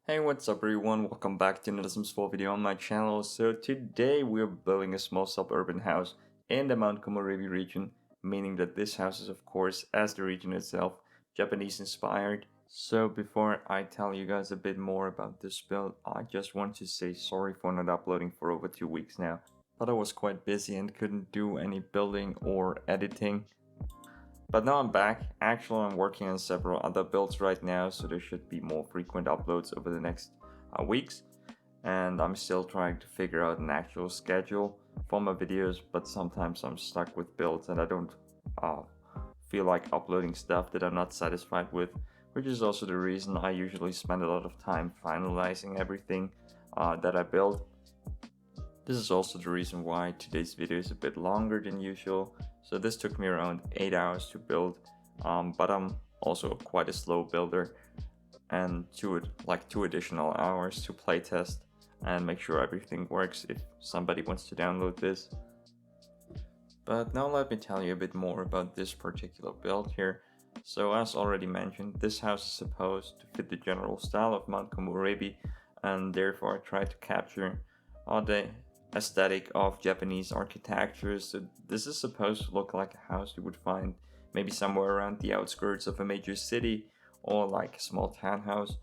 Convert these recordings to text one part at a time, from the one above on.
Hey, what's up everyone? Welcome back to another small video on my channel. So today we're building a small suburban house in the Mount Komorebi region, meaning that this house is of course, as the region itself, Japanese inspired. So before I tell you guys a bit more about this build, I just want to say sorry for not uploading for over 2 weeks now. But I was quite busy and couldn't do any building or editing. But now I'm back. Actually, I'm working on several other builds right now, so there should be more frequent uploads over the next weeks. And I'm still trying to figure out an actual schedule for my videos, but sometimes I'm stuck with builds and I don't uh, feel like uploading stuff that I'm not satisfied with, which is also the reason I usually spend a lot of time finalizing everything that I build. This is also the reason why today's video is a bit longer than usual. So this took me around 8 hours to build, but I'm also quite a slow builder, and two additional hours to playtest and make sure everything works if somebody wants to download this. But now let me tell you a bit more about this particular build here. So as already mentioned, this house is supposed to fit the general style of Mount Komorebi, and therefore I tried to capture the aesthetic of Japanese architecture. So this is supposed to look like a house you would find maybe somewhere around the outskirts of a major city or like a small townhouse.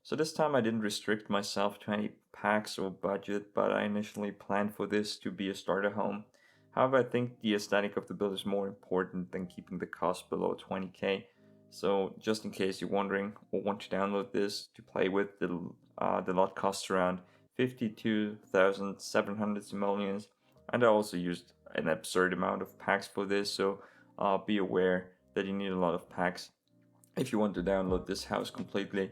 So this time I didn't restrict myself to any packs or budget, but I initially planned for this to be a starter home. However, I think the aesthetic of the build is more important than keeping the cost below 20k. So just in case you're wondering or want to download this to play with, the lot costs around 52,700 simoleons, and I also used an absurd amount of packs for this, so be aware that you need a lot of packs if you want to download this house completely.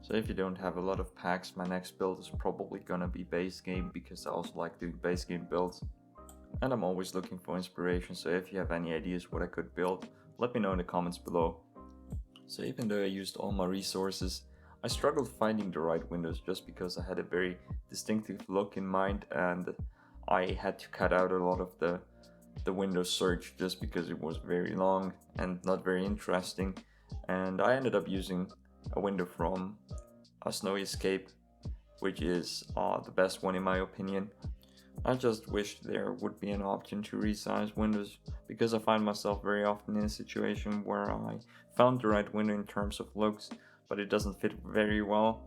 So if you don't have a lot of packs, my next build is probably gonna be base game, because I also like doing base game builds. And I'm always looking for inspiration, so if you have any ideas what I could build, let me know in the comments below. So even though I used all my resources, I struggled finding the right windows just because I had a very distinctive look in mind, and I had to cut out a lot of the window search just because it was very long and not very interesting. And I ended up using a window from a Snowy Escape, which is the best one in my opinion. I just wish there would be an option to resize windows, because I find myself very often in a situation where I found the right window in terms of looks, but it doesn't fit very well,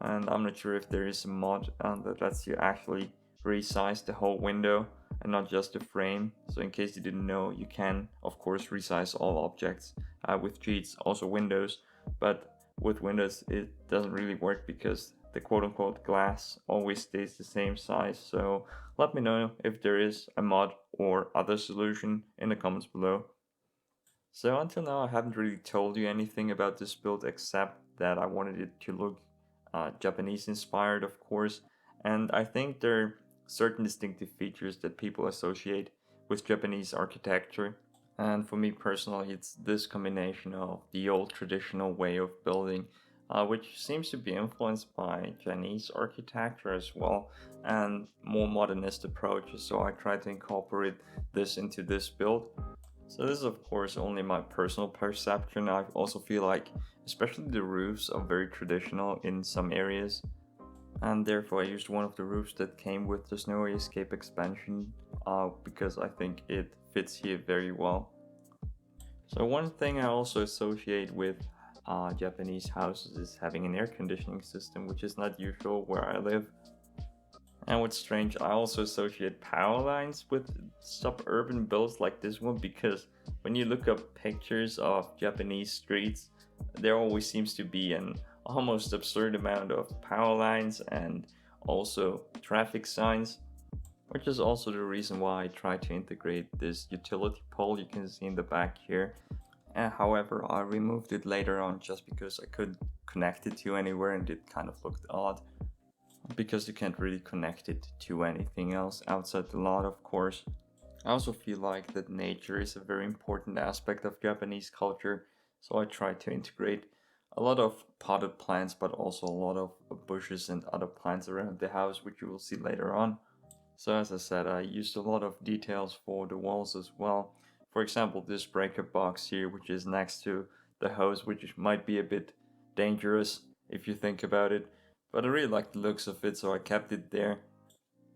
and I'm not sure if there is a mod that lets you actually resize the whole window and not just the frame. So in case you didn't know, you can of course resize all objects with cheats, also windows, but with windows it doesn't really work because the quote-unquote glass always stays the same size. So let me know if there is a mod or other solution in the comments below. So until now I haven't really told you anything about this build except that I wanted it to look Japanese inspired, of course, and I think there are certain distinctive features that people associate with Japanese architecture. And for me personally, it's this combination of the old traditional way of building, which seems to be influenced by Chinese architecture as well, and more modernist approaches. So I try to incorporate this into this build. So this is of course only my personal perception. I also feel like especially the roofs are very traditional in some areas, and therefore I used one of the roofs that came with the Snowy Escape expansion because I think it fits here very well. So one thing I also associate with Japanese houses is having an air conditioning system, which is not usual where I live. And what's strange, I also associate power lines with suburban builds like this one, because when you look up pictures of Japanese streets, there always seems to be an almost absurd amount of power lines and also traffic signs, which is also the reason why I try to integrate this utility pole you can see in the back here. However, I removed it later on just because I couldn't connect it to anywhere and it kind of looked odd, because you can't really connect it to anything else outside the lot, of course. I also feel like that nature is a very important aspect of Japanese culture, so I try to integrate a lot of potted plants, but also a lot of bushes and other plants around the house, which you will see later on. So as I said, I used a lot of details for the walls as well. For example, this breaker box here, which is next to the hose, which might be a bit dangerous if you think about it. But I really like the looks of it, so I kept it there.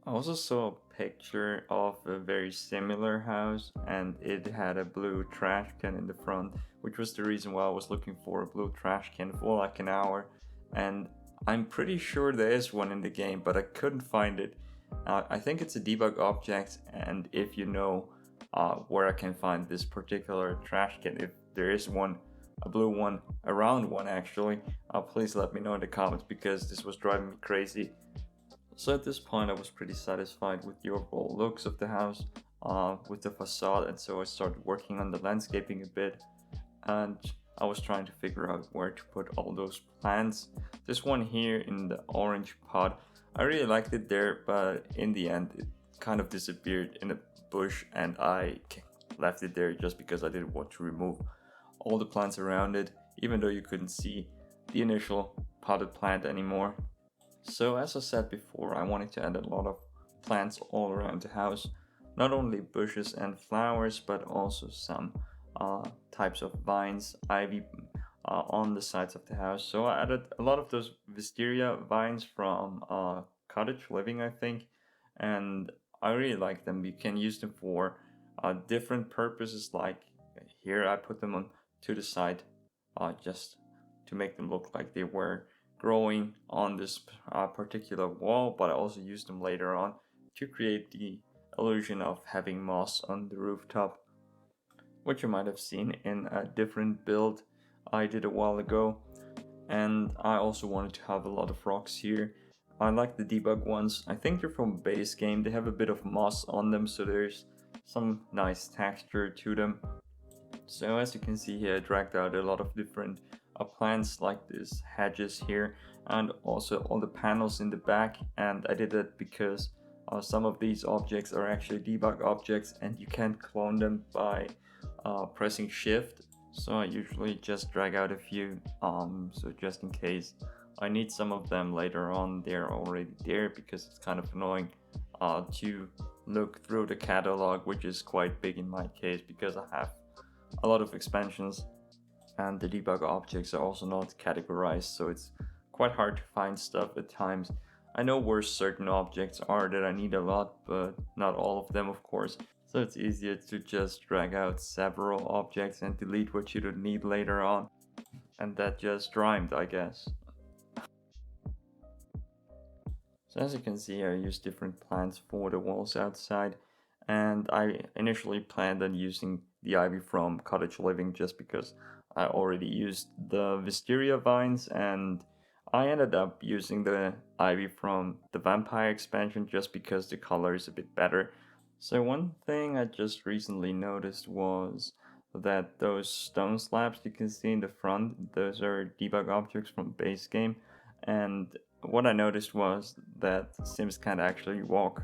I also saw a picture of a very similar house, and it had a blue trash can in the front, which was the reason why I was looking for a blue trash can for like an hour. And I'm pretty sure there is one in the game, but I couldn't find it. I think it's a debug object, and if you know where I can find this particular trash can, if there is one, a blue one, a round one actually, please let me know in the comments because this was driving me crazy. So at this point I was pretty satisfied with the overall looks of the house, with the facade, and so I started working on the landscaping a bit, and I was trying to figure out where to put all those plants. This one here in the orange pot, I really liked it there, but in the end it kind of disappeared in a bush, and I left it there just because I didn't want to remove all the plants around it, even though you couldn't see the initial potted plant anymore. So as I said before, I wanted to add a lot of plants all around the house, not only bushes and flowers, but also some types of vines, ivy on the sides of the house. So I added a lot of those wisteria vines from cottage living, I think, and I really like them. You can use them for different purposes, like here I put them on to the side just to make them look like they were growing on this particular wall, but I also used them later on to create the illusion of having moss on the rooftop, which you might have seen in a different build I did a while ago. And I also wanted to have a lot of rocks here. I like the debug ones. I think they're from base game. They have a bit of moss on them, so there's some nice texture to them. So as you can see here, I dragged out a lot of different plants like this hedges here, and also all the panels in the back, and I did that because some of these objects are actually debug objects and you can't clone them by pressing shift. So I usually just drag out a few, so just in case I need some of them later on, they're already there, because it's kind of annoying to look through the catalog, which is quite big in my case because I have a lot of expansions, and the debug objects are also not categorized, so it's quite hard to find stuff at times. I know where certain objects are that I need a lot, but not all of them, of course. So it's easier to just drag out several objects and delete what you don't need later on. And that just rhymed, I guess. So as you can see, I used different plants for the walls outside, and I initially planned on using the ivy from cottage living just because I already used the wisteria vines, and I ended up using the ivy from the vampire expansion just because the color is a bit better. So one thing I just recently noticed was that those stone slabs you can see in the front, those are debug objects from base game, and what I noticed was that Sims can't actually walk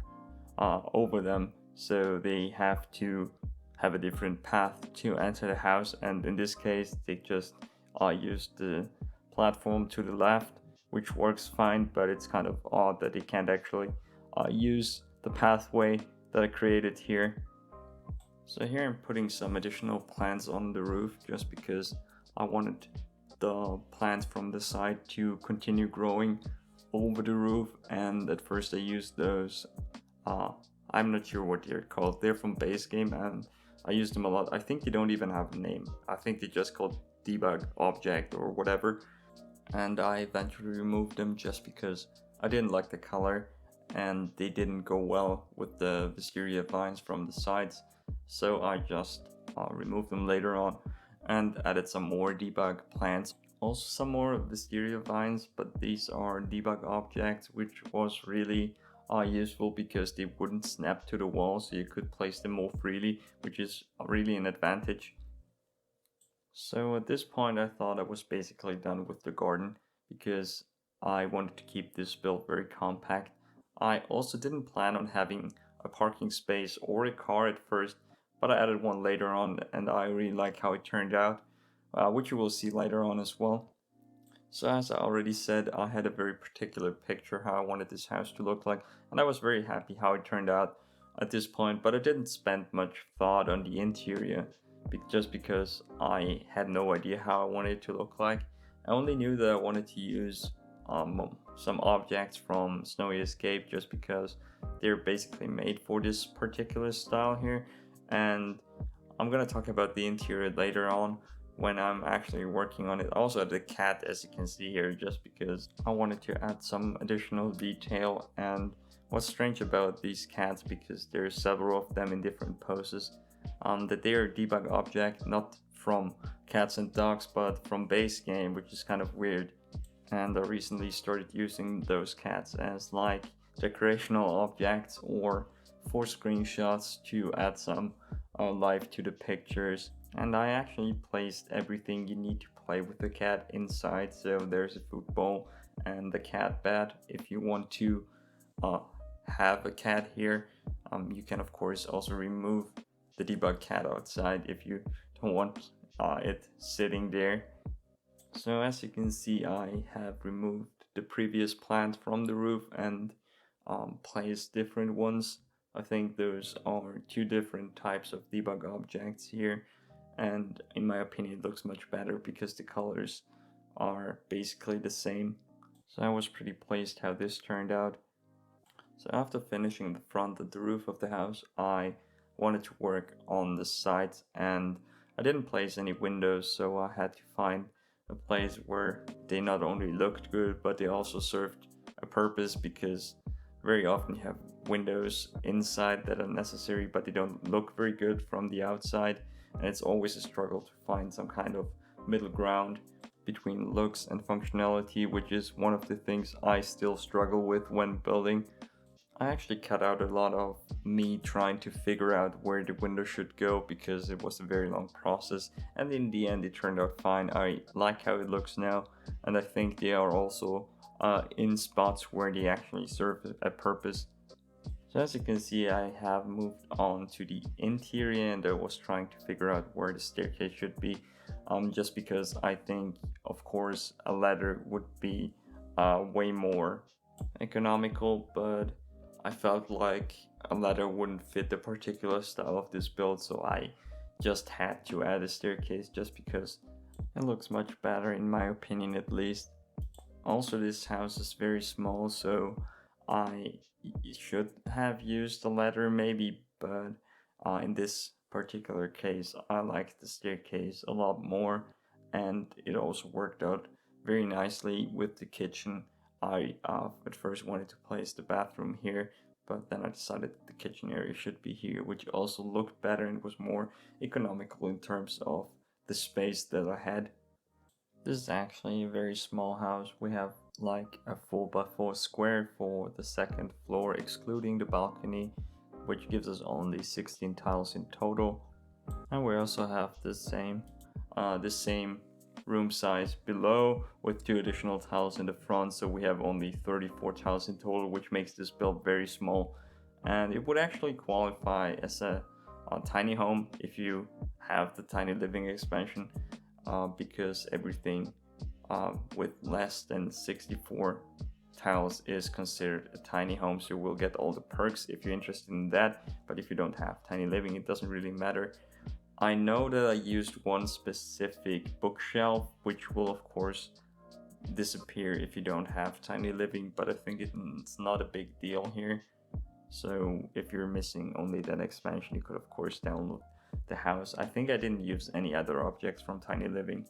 over them, so they have to have a different path to enter the house, and in this case they just use the platform to the left, which works fine, but it's kind of odd that they can't actually use the pathway that I created here. So here I'm putting some additional plants on the roof just because I wanted the plants from the side to continue growing over the roof, and at first I used those, I'm not sure what they're called, they're from base game and I used them a lot. I think they don't even have a name, I think they just called debug object or whatever, and I eventually removed them just because I didn't like the color and they didn't go well with the wisteria vines from the sides, so I just removed them later on and added some more debug plants. Also some more wisteria vines, but these are debug objects, which was really useful because they wouldn't snap to the wall, so you could place them more freely, which is really an advantage. So at this point I thought I was basically done with the garden because I wanted to keep this build very compact. I also didn't plan on having a parking space or a car at first, but I added one later on and I really like how it turned out, which you will see later on as well. So as I already said, I had a very particular picture how I wanted this house to look like, and I was very happy how it turned out at this point, but I didn't spend much thought on the interior just because I had no idea how I wanted it to look like, I only knew that I wanted to use some objects from Snowy Escape just because they're basically made for this particular style here, and I'm gonna talk about the interior later on when I'm actually working on it. Also the cat, as you can see here, just because I wanted to add some additional detail. And what's strange about these cats, because there's several of them in different poses, that they are a debug object, not from cats and dogs, but from base game, which is kind of weird. And I recently started using those cats as like decorational objects or for screenshots to add some life to the pictures. And I actually placed everything you need to play with the cat inside. So there's a football and the cat bed. If you want to uh, have a cat here, you can of course also remove the debug cat outside if you don't want it sitting there. So as you can see, I have removed the previous plant from the roof and placed different ones. I think those are two different types of debug objects here, and in my opinion it looks much better because the colors are basically the same. So I was pretty pleased how this turned out. So after finishing the front and the roof of the house, I wanted to work on the sides, and I didn't place any windows, so I had to find a place where they not only looked good but they also served a purpose, because very often you have windows inside that are necessary but they don't look very good from the outside, and it's always a struggle to find some kind of middle ground between looks and functionality, which is one of the things I still struggle with when building. I actually cut out a lot of me trying to figure out where the window should go because it was a very long process, and in the end it turned out fine. I like how it looks now, and I think they are also in spots where they actually serve a purpose. So as you can see, I have moved on to the interior, and I was trying to figure out where the staircase should be, just because I think of course a ladder would be way more economical, but I felt like a ladder wouldn't fit the particular style of this build, so I just had to add a staircase just because it looks much better in my opinion, at least. Also, this house is very small, so I should have used a ladder maybe, but in this particular case I like the staircase a lot more, and it also worked out very nicely with the kitchen. I at first wanted to place the bathroom here, but then I decided that the kitchen area should be here, which also looked better and was more economical in terms of the space that I had. This is actually a very small house. We have like a 4x4 square for the second floor, excluding the balcony, which gives us only 16 tiles in total. And we also have the same room size below with 2 additional tiles in the front, so we have only 34 tiles in total, which makes this build very small, and it would actually qualify as a tiny home if you have the tiny living expansion, because everything with less than 64 tiles is considered a tiny home, so you will get all the perks if you're interested in that. But if you don't have tiny living, it doesn't really matter. I know that I used one specific bookshelf, which will of course disappear if you don't have tiny living, but I think it's not a big deal here. So if you're missing only that expansion, you could of course download the house. I think I didn't use any other objects from tiny living.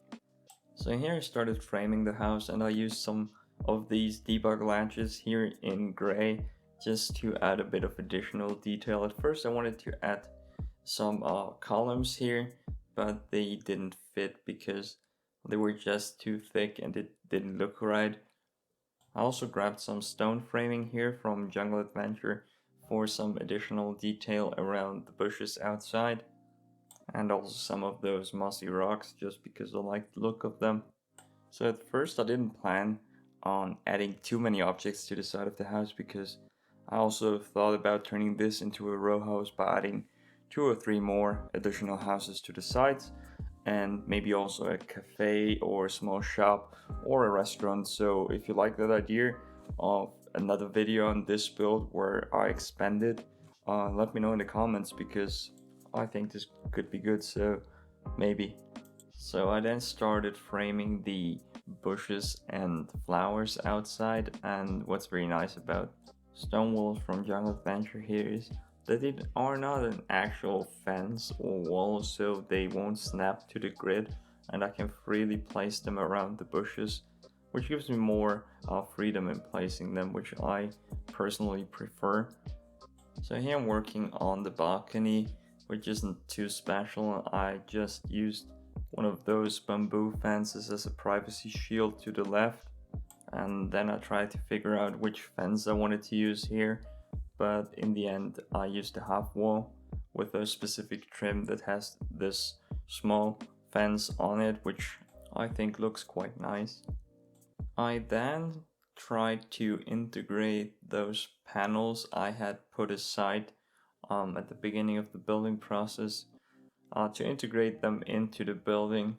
So here I started framing the house, and I used some of these debug latches here in gray just to add a bit of additional detail. At first I wanted to add some columns here, but they didn't fit because they were just too thick and it didn't look right. I also grabbed some stone framing here from Jungle Adventure for some additional detail around the bushes outside, and also some of those mossy rocks just because I like the look of them. So at first I didn't plan on adding too many objects to the side of the house, because I also thought about turning this into a row house by adding 2 or 3 more additional houses to the sides, and maybe also a cafe or a small shop or a restaurant. So if you like that idea of another video on this build where I expand it, let me know in the comments, because I think this could be good, so maybe. So I then started framing the bushes and flowers outside, and what's very nice about stone walls from Jungle Adventure here is that they are not an actual fence or wall, so they won't snap to the grid, and I can freely place them around the bushes, which gives me more freedom in placing them, which I personally prefer. So here I'm working on the balcony, which isn't too special. I just used one of those bamboo fences as a privacy shield to the left, and then I tried to figure out which fence I wanted to use here, but in the end I used a half wall with a specific trim that has this small fence on it, which I think looks quite nice. I then tried to integrate those panels I had put aside at the beginning of the building process to integrate them into the building.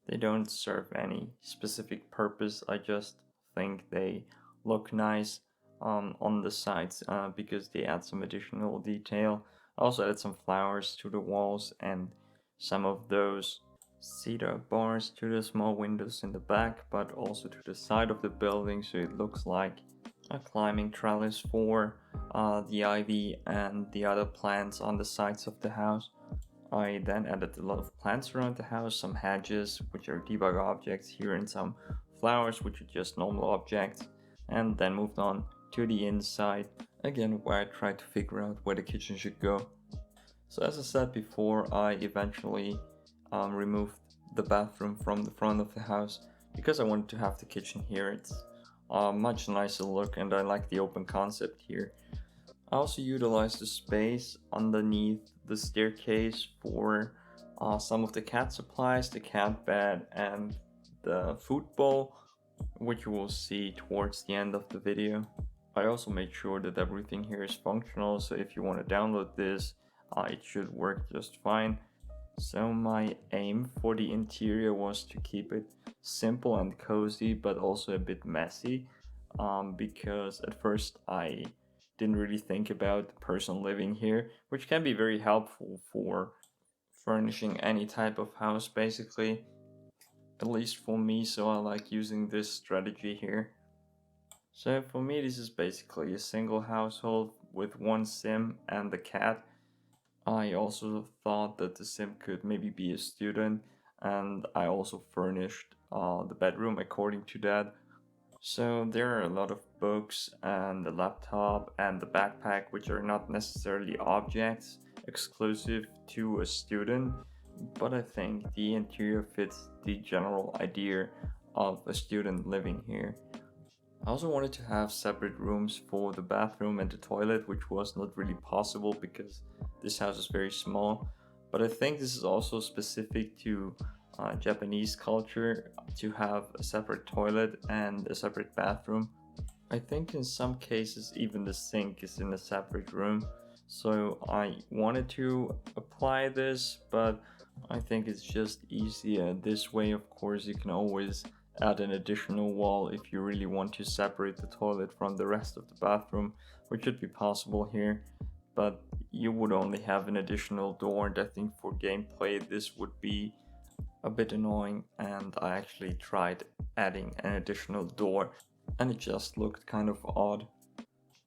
They don't serve any specific purpose, I just think they look nice on the sides because they add some additional detail. I also added some flowers to the walls and some of those cedar bars to the small windows in the back, but also to the side of the building, so it looks like a climbing trellis for the ivy and the other plants on the sides of the house. I then added a lot of plants around the house, some hedges, which are debug objects here, and some flowers, which are just normal objects, and then moved on to the inside, again where I tried to figure out where the kitchen should go. So as I said before, I eventually removed the bathroom from the front of the house because I wanted to have the kitchen here. It's a much nicer look and I like the open concept here. I also utilized the space underneath the staircase for some of the cat supplies, the cat bed and the food bowl, which you will see towards the end of the video. I also made sure that everything here is functional, so if you want to download this, it should work just fine. So my aim for the interior was to keep it simple and cozy, but also a bit messy, because at first I didn't really think about the person living here, which can be very helpful for furnishing any type of house basically, at least for me, so I like using this strategy here. So for me this is basically a single household with one sim and the cat. I also thought that the sim could maybe be a student, and I also furnished the bedroom according to that. So there are a lot of books and the laptop and the backpack, which are not necessarily objects exclusive to a student, but I think the interior fits the general idea of a student living here. I also wanted to have separate rooms for the bathroom and the toilet, which was not really possible because this house is very small. But I think this is also specific to Japanese culture to have a separate toilet and a separate bathroom. I think in some cases even the sink is in a separate room. So I wanted to apply this, but I think it's just easier this way. Of course, you can always add an additional wall if you really want to separate the toilet from the rest of the bathroom, which should be possible here, but you would only have an additional door, and I think for gameplay this would be a bit annoying, and I actually tried adding an additional door and it just looked kind of odd.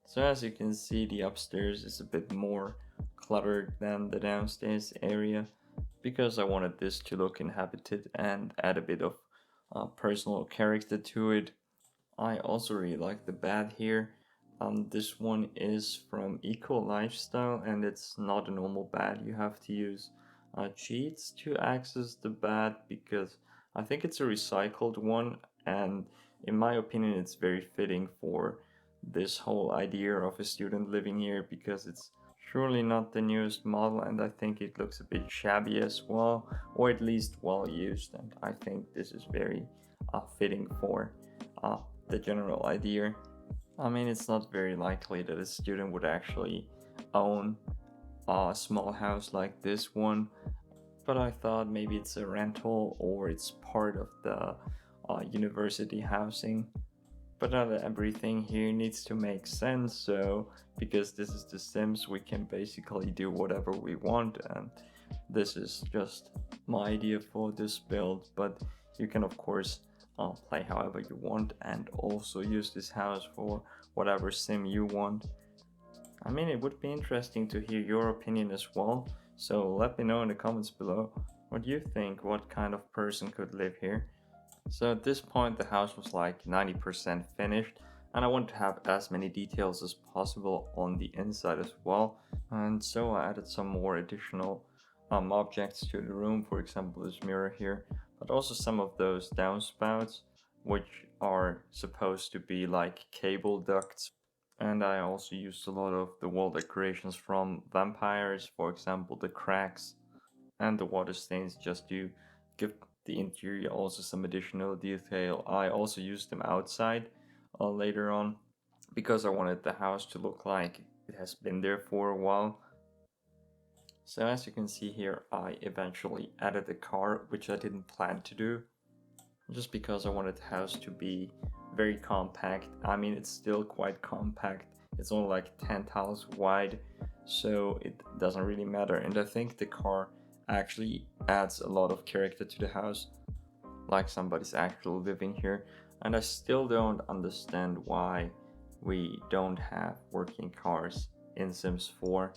So as you can see, the upstairs is a bit more cluttered than the downstairs area because I wanted this to look inhabited and add a bit of personal character to it. I also really like the bed here. This one is from Eco Lifestyle and it's not a normal bed. You have to use cheats to access the bed because I think it's a recycled one, and in my opinion it's very fitting for this whole idea of a student living here because it's surely not the newest model and I think it looks a bit shabby as well, or at least well used, and I think this is very fitting for the general idea. I mean, it's not very likely that a student would actually own a small house like this one, but I thought maybe it's a rental or it's part of the university housing. But not everything here needs to make sense, so because this is The Sims, we can basically do whatever we want, and this is just my idea for this build, but you can of course play however you want and also use this house for whatever sim you want. I mean, it would be interesting to hear your opinion as well, so let me know in the comments below what you think, what kind of person could live here. So at this point the house was like 90% finished, and I wanted to have as many details as possible on the inside as well, and so I added some more additional objects to the room, for example this mirror here, but also some of those downspouts which are supposed to be like cable ducts. And I also used a lot of the wall decorations from vampires, for example the cracks and the water stains, just to give the interior also some additional detail. I also used them outside later on because I wanted the house to look like it has been there for a while. So as you can see here, I eventually added a car, which I didn't plan to do, just because I wanted the house to be very compact. I mean, it's still quite compact. It's only like 10 tiles wide, so it doesn't really matter. And I think the car actually adds a lot of character to the house, like somebody's actually living here. And I still don't understand why we don't have working cars in Sims 4.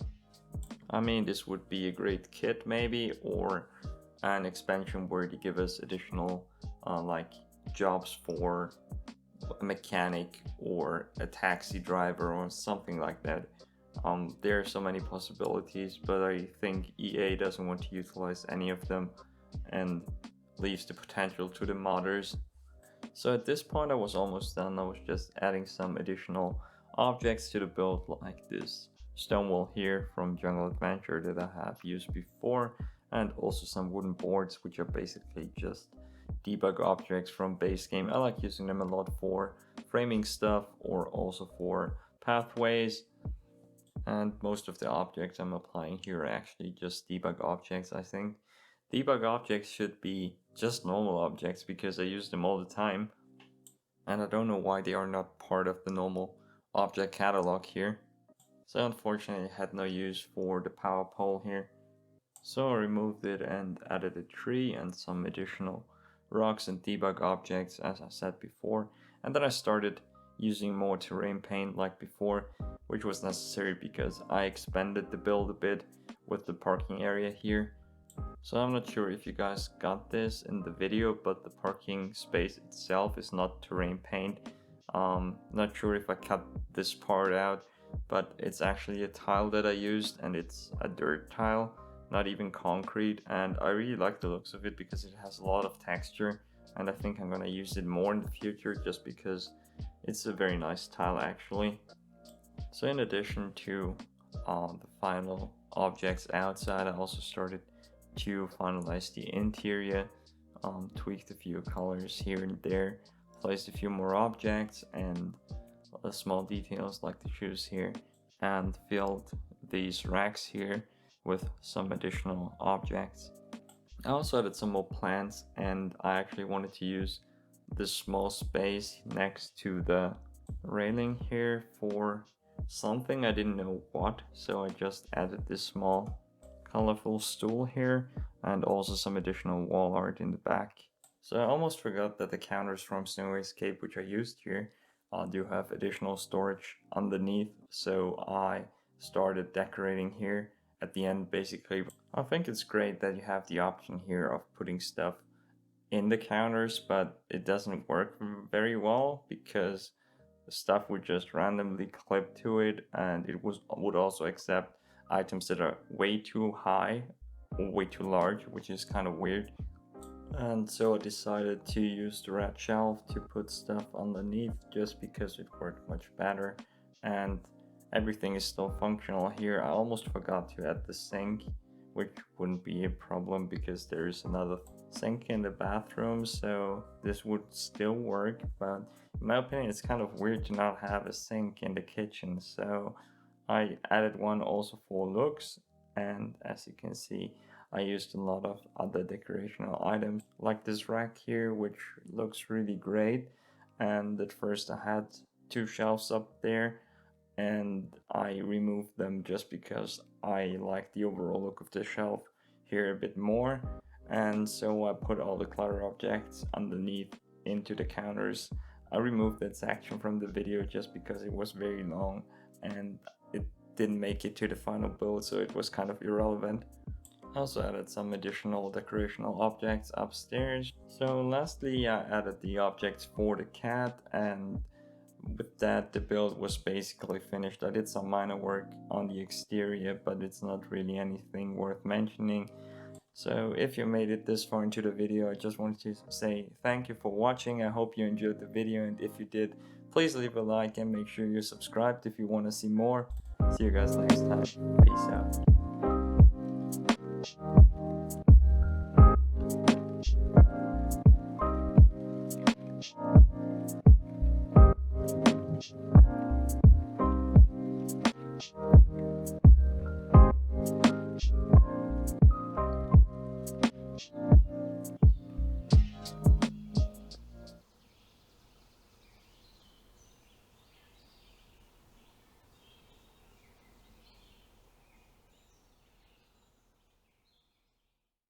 I mean, this would be a great kit maybe, or an expansion where they give us additional like jobs for a mechanic or a taxi driver or something like that. There are so many possibilities, but I think EA doesn't want to utilize any of them and leaves the potential to the modders. So at this point I was almost done. I was just adding some additional objects to the build, like this stone wall here from Jungle Adventure that I have used before, and also some wooden boards which are basically just debug objects from base game. I like using them a lot for framing stuff or also for pathways, and most of the objects I'm applying here are actually just debug objects. I think debug objects should be just normal objects because I use them all the time, and I don't know why they are not part of the normal object catalog here. So unfortunately I had no use for the power pole here, so I removed it and added a tree and some additional rocks and debug objects as I said before, and then I started using more terrain paint like before, which was necessary because I expanded the build a bit with the parking area here. So I'm not sure if you guys got this in the video, but the parking space itself is not terrain paint. Not sure if I cut this part out, but it's actually a tile that I used, and it's a dirt tile, not even concrete, and I really like the looks of it because it has a lot of texture, and I think I'm gonna use it more in the future just because it's a very nice tile actually. So in addition to the final objects outside, I also started to finalize the interior, tweaked a few colors here and there, placed a few more objects and small details like the shoes here, and filled these racks here with some additional objects. I also added some more plants, and I actually wanted to use this small space next to the railing here for something. I didn't know what, so I just added this small colorful stool here and also some additional wall art in the back. So I almost forgot that the counters from Snow Escape, which I used here, do have additional storage underneath, so I started decorating here at the end basically. I think it's great that you have the option here of putting stuff in the counters, but it doesn't work very well because the stuff would just randomly clip to it, and it would also accept items that are way too high or way too large, which is kind of weird. And so I decided to use the red shelf to put stuff underneath just because it worked much better, and everything is still functional here. I almost forgot to add the sink, which wouldn't be a problem because there is another sink in the bathroom, so this would still work. But in my opinion, it's kind of weird to not have a sink in the kitchen, so I added one also for looks. And as you can see, I used a lot of other decorational items like this rack here, which looks really great. And at first I had two shelves up there, and I removed them just because I like the overall look of the shelf here a bit more. And so I put all the clutter objects underneath into the counters. I removed that section from the video just because it was very long and it didn't make it to the final build, so it was kind of irrelevant. I also added some additional decorational objects upstairs. So lastly, I added the objects for the cat, and with that the build was basically finished. I did some minor work on the exterior, but it's not really anything worth mentioning. So if you made it this far into the video, I just wanted to say thank you for watching. I hope you enjoyed the video, and if you did, please leave a like and make sure you're subscribed if you want to see more. See you guys next time. Peace out.